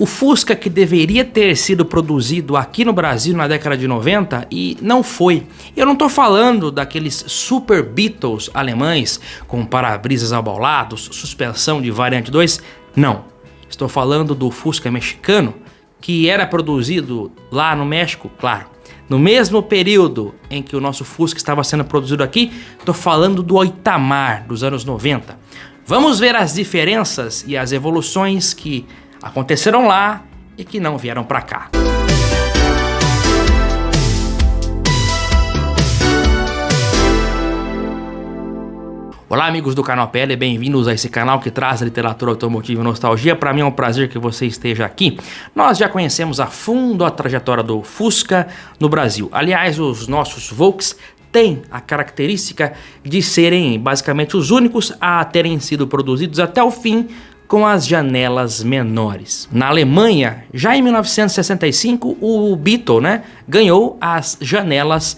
O Fusca que deveria ter sido produzido aqui no Brasil na década de 90 e não foi. Eu não estou falando daqueles Super Beetles alemães com para-brisas abaulados, suspensão de variante 2, não. Estou falando do Fusca mexicano que era produzido lá no México, claro. No mesmo período em que o nosso Fusca estava sendo produzido aqui, estou falando do Itamar dos anos 90. Vamos ver as diferenças e as evoluções que aconteceram lá e que não vieram para cá. Olá amigos do canal PL, bem-vindos a esse canal que traz a literatura automotiva e nostalgia. Para mim é um prazer que você esteja aqui. Nós já conhecemos a fundo a trajetória do Fusca no Brasil. Aliás, os nossos Volks têm a característica de serem basicamente os únicos a terem sido produzidos até o fim com as janelas menores. Na Alemanha, já em 1965, o Beetle, ganhou as janelas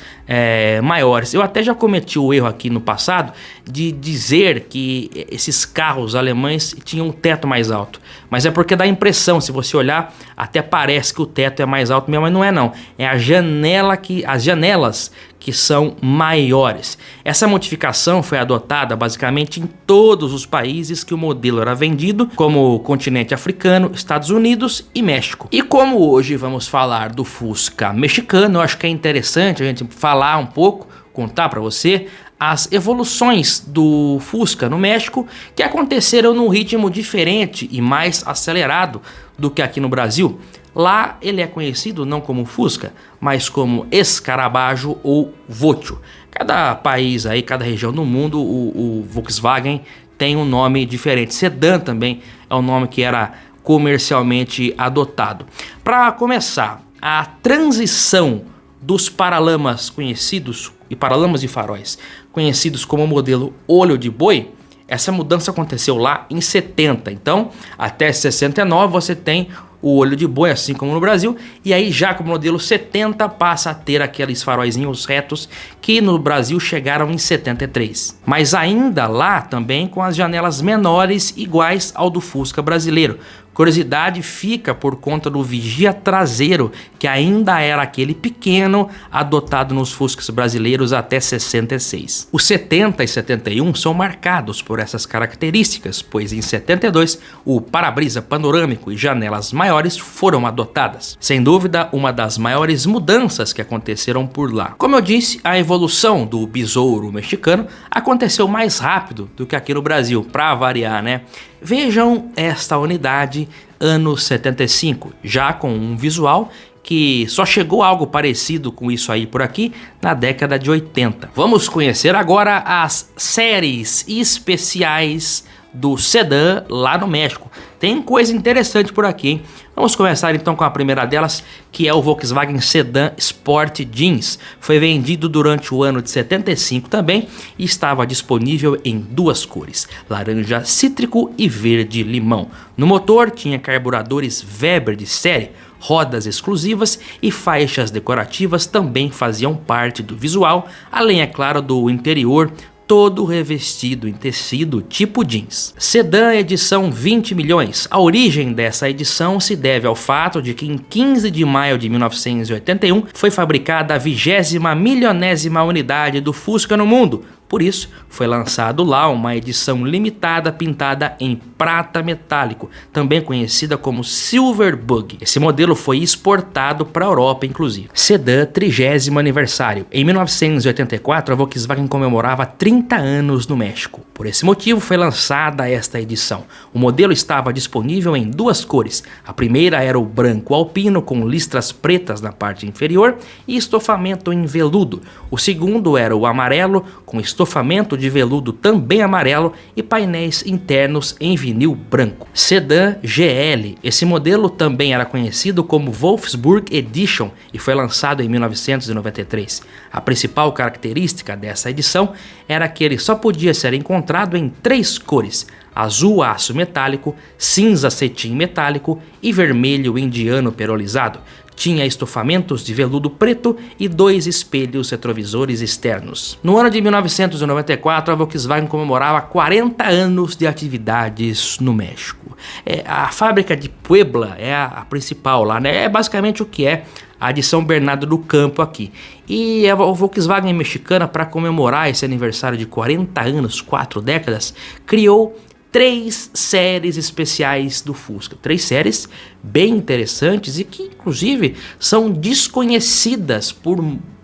maiores. Eu até já cometi o erro aqui no passado de dizer que esses carros alemães tinham um teto mais alto. Mas é porque dá a impressão, se você olhar, até parece que o teto é mais alto mesmo, mas não é não. É a janela as janelas que são maiores. Essa modificação foi adotada basicamente em todos os países que o modelo era vendido, como o continente africano, Estados Unidos e México. E como hoje vamos falar do Fusca mexicano, eu acho que é interessante a gente falar um pouco, contar para você as evoluções do Fusca no México que aconteceram num ritmo diferente e mais acelerado do que aqui no Brasil. Lá ele é conhecido não como Fusca, mas como Escarabajo ou Vocho. Cada país aí, cada região do mundo, o Volkswagen tem um nome diferente. Sedã também é um nome que era comercialmente adotado. Para começar, a transição dos paralamas conhecidos e paralamas e faróis conhecidos como modelo olho de boi, essa mudança aconteceu lá em 70. Então, até 69 você tem o olho de boi, assim como no Brasil, e aí já com o modelo 70 passa a ter aqueles faróizinhos retos que no Brasil chegaram em 73. Mas ainda lá também com as janelas menores iguais ao do Fusca brasileiro. Curiosidade fica por conta do vigia traseiro, que ainda era aquele pequeno adotado nos Fuscas brasileiros até 66. Os 70 e 71 são marcados por essas características, pois em 72 o para-brisa panorâmico e janelas maiores foram adotadas. Sem dúvida, uma das maiores mudanças que aconteceram por lá. Como eu disse, a evolução do besouro mexicano aconteceu mais rápido do que aqui no Brasil, para variar, Vejam esta unidade anos 75, já com um visual que só chegou algo parecido com isso aí por aqui na década de 80. Vamos conhecer agora as séries especiais do sedã lá no México. Tem coisa interessante por aqui, hein? Vamos começar então com a primeira delas, que é o Volkswagen Sedã Sport Jeans. Foi vendido durante o ano de 75 também e estava disponível em duas cores, laranja cítrico e verde limão. No motor tinha carburadores Weber de série, rodas exclusivas e faixas decorativas também faziam parte do visual, além, é claro, do interior todo revestido em tecido tipo jeans. Sedã edição 20 milhões. A origem dessa edição se deve ao fato de que em 15 de maio de 1981 foi fabricada a 20ª milionésima unidade do Fusca no mundo. Por isso, foi lançado lá uma edição limitada pintada em prata metálico, também conhecida como Silver Bug. Esse modelo foi exportado para a Europa, inclusive. Sedã 30º aniversário. Em 1984, a Volkswagen comemorava 30 anos no México. Por esse motivo, foi lançada esta edição. O modelo estava disponível em duas cores. A primeira era o branco alpino, com listras pretas na parte inferior e estofamento em veludo. O segundo era o amarelo, com estofamento de veludo também amarelo e painéis internos em vinil branco. Sedã GL. Esse modelo também era conhecido como Wolfsburg Edition e foi lançado em 1993. A principal característica dessa edição era que ele só podia ser encontrado em três cores: azul aço metálico, cinza cetim metálico e vermelho indiano perolizado. Tinha estofamentos de veludo preto e 2 espelhos retrovisores externos. No ano de 1994, a Volkswagen comemorava 40 anos de atividades no México. A fábrica de Puebla é a principal lá, né? É basicamente o que é a de São Bernardo do Campo aqui. E a Volkswagen mexicana, para comemorar esse aniversário de 40 anos, 4 décadas, criou 3 séries especiais do Fusca. 3 séries bem interessantes e que, inclusive, são desconhecidas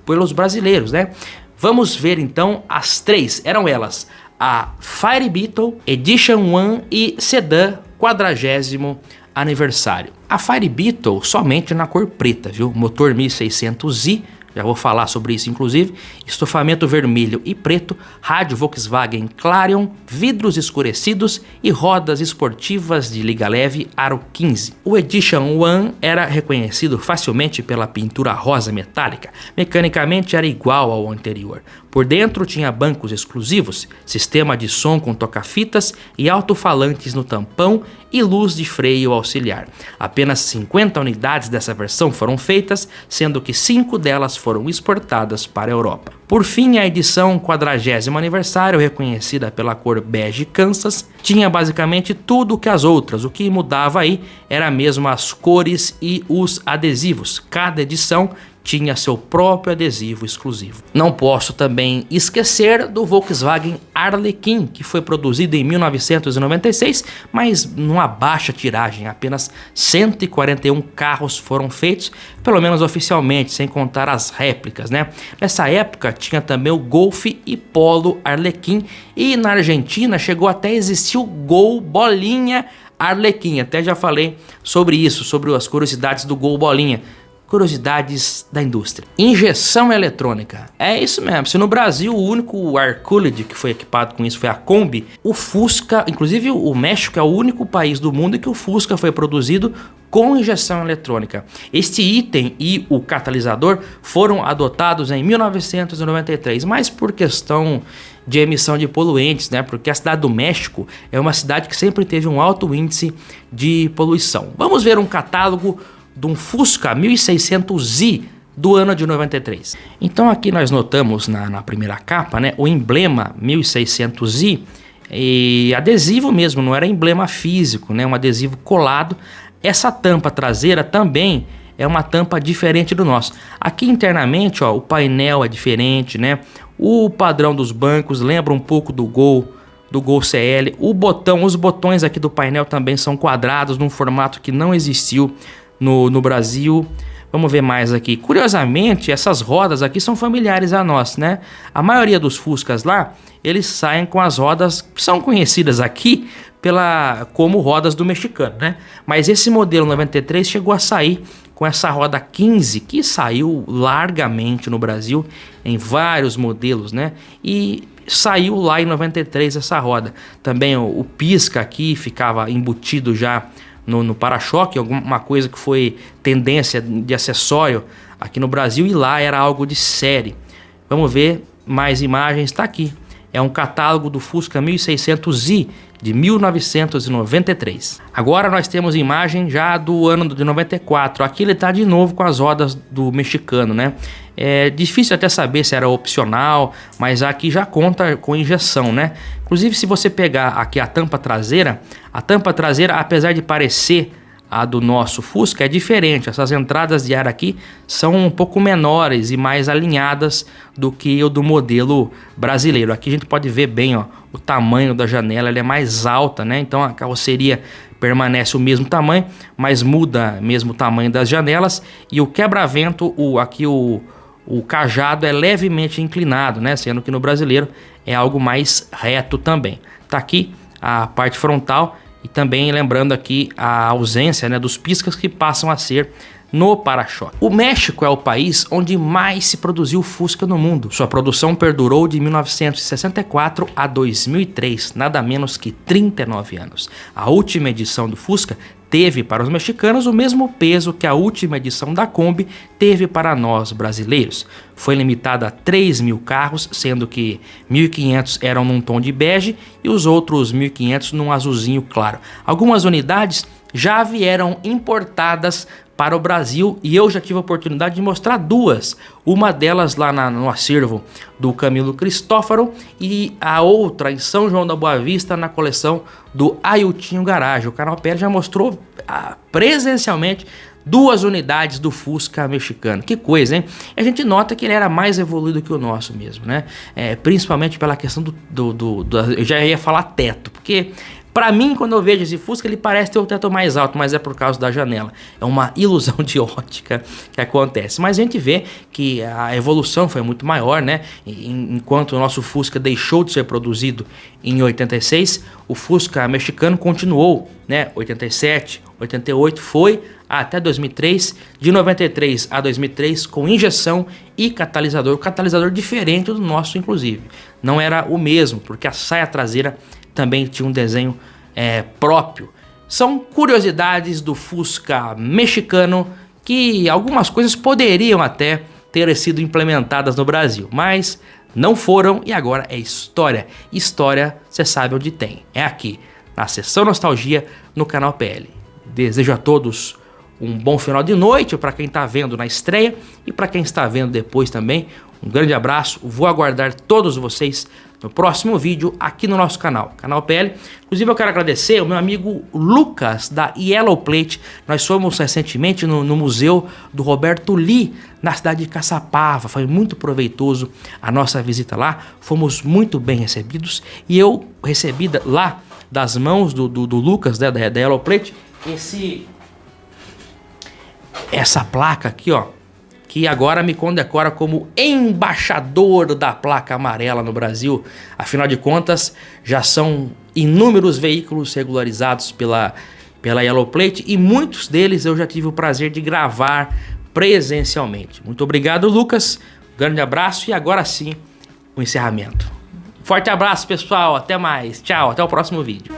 pelos brasileiros, né? Vamos ver, então, as 3. Eram elas a Fire Beetle, Edition 1 e Sedan 40º aniversário. A Fire Beetle somente na cor preta, viu? Motor 1600i. Já vou falar sobre isso inclusive, estofamento vermelho e preto, rádio Volkswagen Clarion, vidros escurecidos e rodas esportivas de liga leve aro 15. O Edition 1 era reconhecido facilmente pela pintura rosa metálica, mecanicamente era igual ao anterior. Por dentro tinha bancos exclusivos, sistema de som com toca-fitas e alto-falantes no tampão e luz de freio auxiliar. Apenas 50 unidades dessa versão foram feitas, sendo que 5 delas foram exportadas para a Europa. Por fim, a edição 40º aniversário, reconhecida pela cor bege Kansas, tinha basicamente tudo que as outras. O que mudava aí era mesmo as cores e os adesivos. Cada edição tinha seu próprio adesivo exclusivo. Não posso também esquecer do Volkswagen Arlequin, que foi produzido em 1996, mas numa baixa tiragem. Apenas 141 carros foram feitos, pelo menos oficialmente, sem contar as réplicas, né? Nessa época tinha também o Golf e Polo Arlequin, e na Argentina chegou até a existir o Gol Bolinha Arlequin. Até já falei sobre isso, sobre as curiosidades do Gol Bolinha. Curiosidades da indústria. Injeção eletrônica. É isso mesmo. Se no Brasil o único Ar-Cooled que foi equipado com isso foi a Kombi, o Fusca, inclusive o México é o único país do mundo em que o Fusca foi produzido com injeção eletrônica. Este item e o catalisador foram adotados em 1993, mas por questão de emissão de poluentes, né? Porque a cidade do México é uma cidade que sempre teve um alto índice de poluição. Vamos ver um catálogo de um Fusca 1600i do ano de 93. Então aqui nós notamos na primeira capa, né, o emblema 1600i e adesivo mesmo, não era emblema físico, né, um adesivo colado. Essa tampa traseira também é uma tampa diferente do nosso. Aqui internamente, ó, o painel é diferente, né? O padrão dos bancos lembra um pouco do Gol CL. Os botões aqui do painel também são quadrados num formato que não existiu no Brasil. Vamos ver mais aqui. Curiosamente, essas rodas aqui são familiares a nós, né? A maioria dos Fuscas lá, eles saem com as rodas que são conhecidas aqui como rodas do mexicano, né? Mas esse modelo 93 chegou a sair com essa roda 15, que saiu largamente no Brasil, em vários modelos, né? E saiu lá em 93 essa roda. Também o pisca aqui ficava embutido já no para-choque, alguma coisa que foi tendência de acessório aqui no Brasil, e lá era algo de série. Vamos ver mais imagens, está aqui. É um catálogo do Fusca 1600i de 1993. Agora nós temos imagem já do ano de 94. Aqui ele está de novo com as rodas do mexicano, né? É difícil até saber se era opcional, mas aqui já conta com injeção, né? Inclusive, se você pegar aqui a tampa traseira, apesar de parecer a do nosso Fusca, é diferente. Essas entradas de ar aqui são um pouco menores e mais alinhadas do que o do modelo brasileiro. Aqui a gente pode ver bem, ó, o tamanho da janela, ela é mais alta, né? Então a carroceria permanece o mesmo tamanho, mas muda mesmo o tamanho das janelas, e o quebra-vento, o cajado é levemente inclinado, né? Sendo que no brasileiro é algo mais reto também. Tá aqui a parte frontal. E também lembrando aqui a ausência, né, dos piscas que passam a ser no para-choque. O México é o país onde mais se produziu Fusca no mundo. Sua produção perdurou de 1964 a 2003, nada menos que 39 anos. A última edição do Fusca teve para os mexicanos o mesmo peso que a última edição da Kombi teve para nós brasileiros. Foi limitada a 3.000 carros, sendo que 1.500 eram num tom de bege e os outros 1.500 num azulzinho claro. Algumas unidades já vieram importadas para o Brasil e eu já tive a oportunidade de mostrar duas. Uma delas lá no acervo do Camilo Cristófaro e a outra em São João da Boa Vista na coleção do Ailtinho Garage. O canal PL já mostrou presencialmente duas unidades do Fusca mexicano. Que coisa, hein? A gente nota que ele era mais evoluído que o nosso mesmo, né? Principalmente pela questão eu já ia falar teto, porque pra mim, quando eu vejo esse Fusca, ele parece ter o teto mais alto, mas é por causa da janela. É uma ilusão de ótica que acontece. Mas a gente vê que a evolução foi muito maior, né? Enquanto o nosso Fusca deixou de ser produzido em 86, o Fusca mexicano continuou, né? 87, 88, foi até 2003, de 93 a 2003 com injeção e catalisador, catalisador diferente do nosso inclusive. Não era o mesmo, porque a saia traseira também tinha um desenho próprio. São curiosidades do Fusca mexicano que algumas coisas poderiam até ter sido implementadas no Brasil, mas não foram e agora é história. História, você sabe onde tem, é aqui, na Sessão Nostalgia, no canal PL. Desejo a todos um bom final de noite para quem está vendo na estreia e para quem está vendo depois também. Um grande abraço, vou aguardar todos vocês no próximo vídeo aqui no nosso canal, Canal PL. Inclusive eu quero agradecer ao meu amigo Lucas da Yellow Plate. Nós fomos recentemente no museu do Roberto Lee, na cidade de Caçapava. Foi muito proveitoso a nossa visita lá, fomos muito bem recebidos e eu recebi lá das mãos do Lucas, né, da Yellow Plate, essa placa aqui, ó, que agora me condecora como embaixador da placa amarela no Brasil. Afinal de contas, já são inúmeros veículos regularizados pela Yellow Plate e muitos deles eu já tive o prazer de gravar presencialmente. Muito obrigado, Lucas. Grande abraço e agora sim o encerramento. Forte abraço, pessoal. Até mais. Tchau. Até o próximo vídeo.